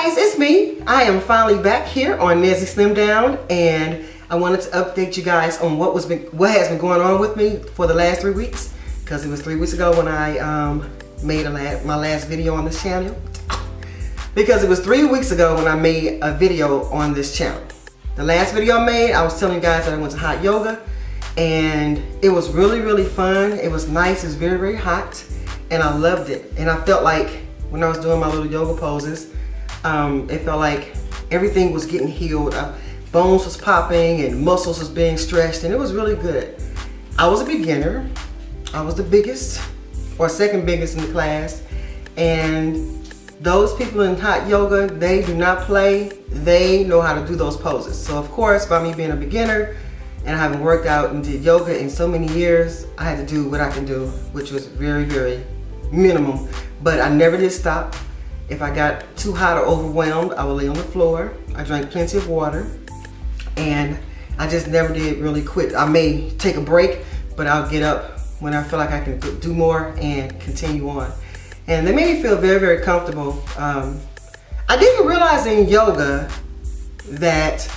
guys, it's me. I am finally back here on Nezzy Slim Down, and I wanted to update you guys on what has been going on with me for the last 3 weeks, because it was 3 weeks ago when I made my last video on this channel. Because it was 3 weeks ago when I made a video on this channel. The last video I made, I was telling you guys that I went to hot yoga, and it was really fun. It was nice. It was very hot, and I loved it. And I felt like when I was doing my little yoga poses, it felt like everything was getting healed. Bones was popping and muscles was being stretched, and it was really good. I was a beginner. I was the biggest or second biggest in the class, and those people in hot yoga, they do not play. They know how to do those poses. So of course, by me being a beginner and I haven't worked out and did yoga in so many years, I had to do what I can do, which was very minimum. But I never did stop. If I got too hot or overwhelmed, I would lay on the floor. I drank plenty of water, and I just never did really quit. I may take a break, but I'll get up when I feel like I can do more and continue on. And they made me feel very comfortable. I didn't realize in yoga that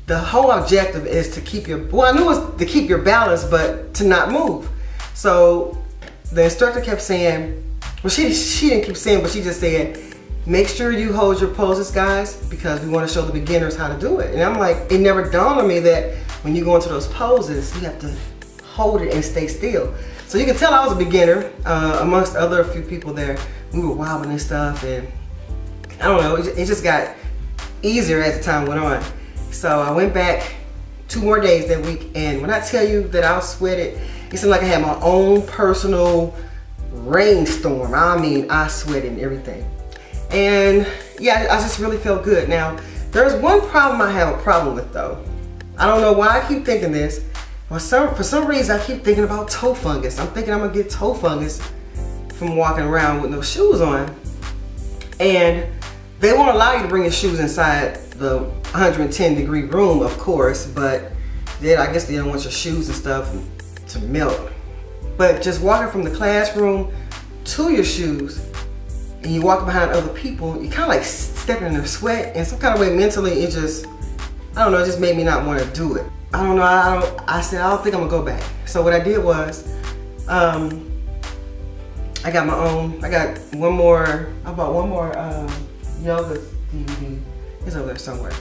the whole objective is to keep your, well, I knew it was to keep your balance, but to not move. So the instructor kept saying, well, she didn't keep saying, but she just said, make sure you hold your poses, guys, because we want to show the beginners how to do it. And I'm like, it never dawned on me that when you go into those poses, you have to hold it and stay still. So you can tell I was a beginner, amongst other few people there. We were wobbling and stuff, and I don't know, it just got easier as the time went on. So I went back 2 more days that week, and when I tell you that I was sweated, it seemed like I had my own personal rainstorm. I mean, I sweated and everything. And yeah, I just really felt good. Now, there's one problem I have a problem with though. I don't know why I keep thinking this. For some reason, I keep thinking about toe fungus. I'm thinking I'm gonna get toe fungus from walking around with no shoes on. And they won't allow you to bring your shoes inside the 110-degree room, of course, but then I guess they don't want your shoes and stuff to melt. But just walking from the classroom to your shoes, and you walk behind other people, you kind of like stepping in their sweat, and some kind of way mentally, it just, I don't know, it just made me not want to do it. I don't know, I said, I don't think I'm gonna go back. So what I did was, I got one more, I bought one more yoga DVD. It's over there somewhere.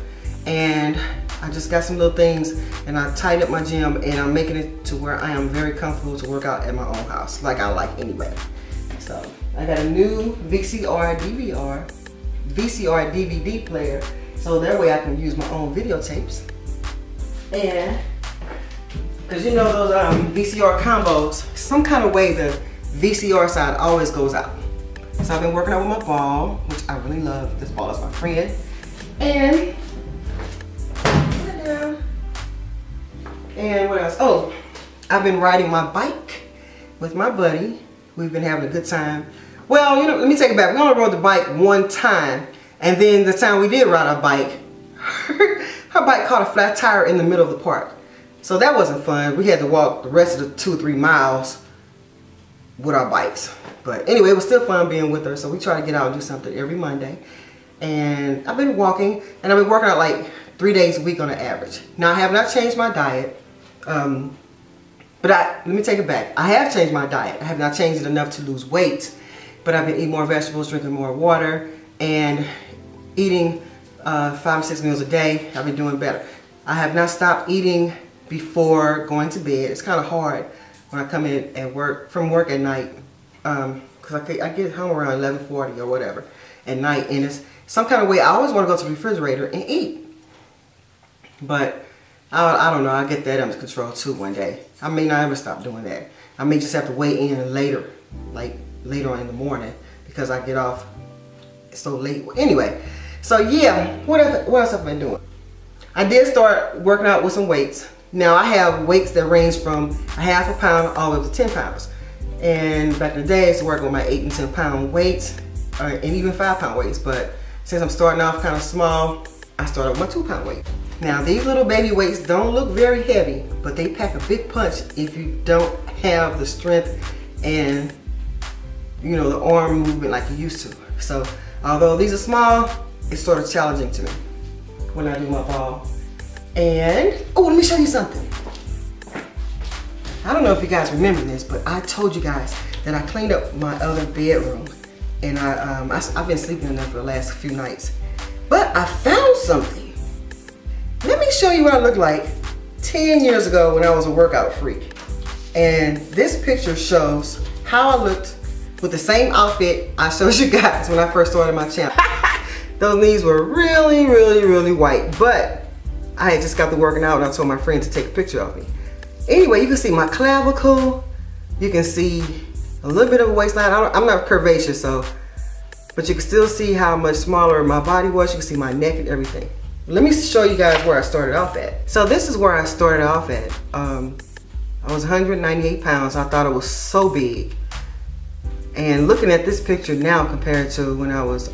And I just got some little things, and I tightened up my gym, and I'm making it to where I am very comfortable to work out at my own house, like I like anyway. So I got a new VCR DVD player, so that way I can use my own videotapes. And because you know those VCR combos, some kind of way the VCR side always goes out. So I've been working out with my ball, which I really love. This ball is my friend. And what else? Oh, I've been riding my bike with my buddy. We've been having a good time. Well, you know, let me take it back. We only rode the bike one time, and then the time we did ride our bike, her bike caught a flat tire in the middle of the park. So that wasn't fun. We had to walk the rest of the 2 or 3 miles with our bikes. But anyway, it was still fun being with her, so we try to get out and do something every Monday. And I've been walking, and I've been working out like 3 days a week on an average. Now, I have not changed my diet, but let me take it back. I have changed my diet. I have not changed it enough to lose weight, but I've been eating more vegetables, drinking more water, and eating 5 or 6 meals a day. I've been doing better. I have not stopped eating before going to bed. It's kind of hard when I come in from work at night, because I get home around 11:40 or whatever at night, and it's some kind of way I always want to go to the refrigerator and eat. But I don't know, I'll get that under control too one day. I may not ever stop doing that. I may just have to weigh in later, like later on in the morning, because I get off so late. Anyway, so yeah, what else have I been doing? I did start working out with some weights. Now I have weights that range from a half a pound all the way up to 10 pounds. And back in the day, I used to work with my 8 and 10 pound weights, and even 5 pound weights. But since I'm starting off kind of small, I started with my 2 pound weight. Now these little baby weights don't look very heavy, but they pack a big punch if you don't have the strength and, you know, the arm movement like you used to. So although these are small, it's sort of challenging to me when I do my ball. And, oh, let me show you something. I don't know if you guys remember this, but I told you guys that I cleaned up my other bedroom. And I've been sleeping in there for the last few nights. But I found something. Let me show you what I looked like 10 years ago when I was a workout freak. And this picture shows how I looked with the same outfit I showed you guys when I first started my channel. Those knees were really, really, really white. But I had just got to working out and I told my friend to take a picture of me. Anyway, you can see my clavicle. You can see a little bit of a waistline. I'm not curvaceous, but you can still see how much smaller my body was. You can see my neck and everything. Let me show you guys where I started off at. So this is where I started off at. I was 198 pounds. I thought it was so big. And looking at this picture now compared to when I was,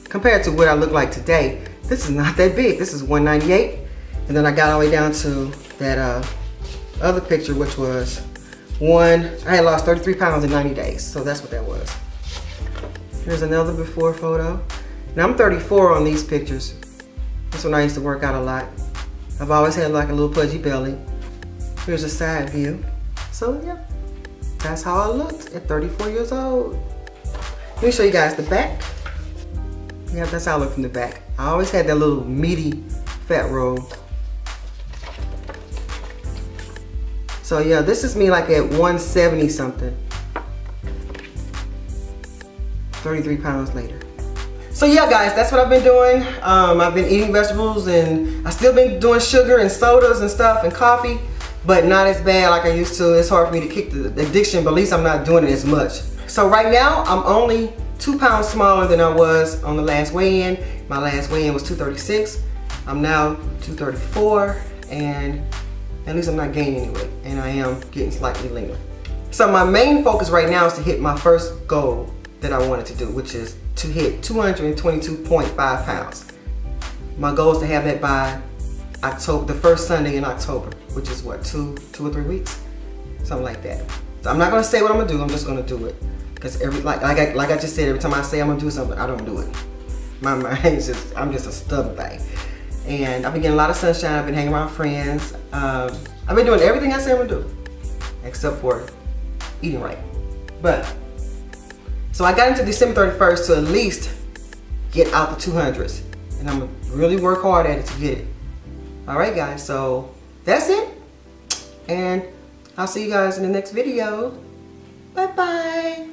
compared to what I look like today, this is not that big. This is 198. And then I got all the way down to that other picture, which was I had lost 33 pounds in 90 days. So that's what that was. Here's another before photo. Now I'm 34 on these pictures. That's when I used to work out a lot. I've always had like a little pudgy belly. Here's a side view. So yeah, that's how I looked at 34 years old. Let me show you guys the back. Yeah, that's how I look from the back. I always had that little meaty fat roll. So yeah, this is me like at 170 something. 33 pounds later. So yeah guys, that's what I've been doing. I've been eating vegetables and I still been doing sugar and sodas and stuff and coffee, but not as bad like I used to. It's hard for me to kick the addiction, but at least I'm not doing it as much. So right now, I'm only 2 pounds smaller than I was on the last weigh-in. My last weigh-in was 236. I'm now 234, and at least I'm not gaining any weight, and I am getting slightly leaner. So my main focus right now is to hit my first goal that I wanted to do, which is to hit 222.5 pounds. My goal is to have that by October, the first Sunday in October, which is what, two or 3 weeks? Something like that. So I'm not gonna say what I'm gonna do, I'm just gonna do it. Because like I just said, every time I say I'm gonna do something, I don't do it. My mind is just, I'm just a stubborn thing. And I've been getting a lot of sunshine, I've been hanging around friends. I've been doing everything I say I'm gonna do, except for eating right. But, so I got into December 31st to at least get out the 200s. And I'm gonna really work hard at it to get it. All right guys, so that's it. And I'll see you guys in the next video. Bye-bye.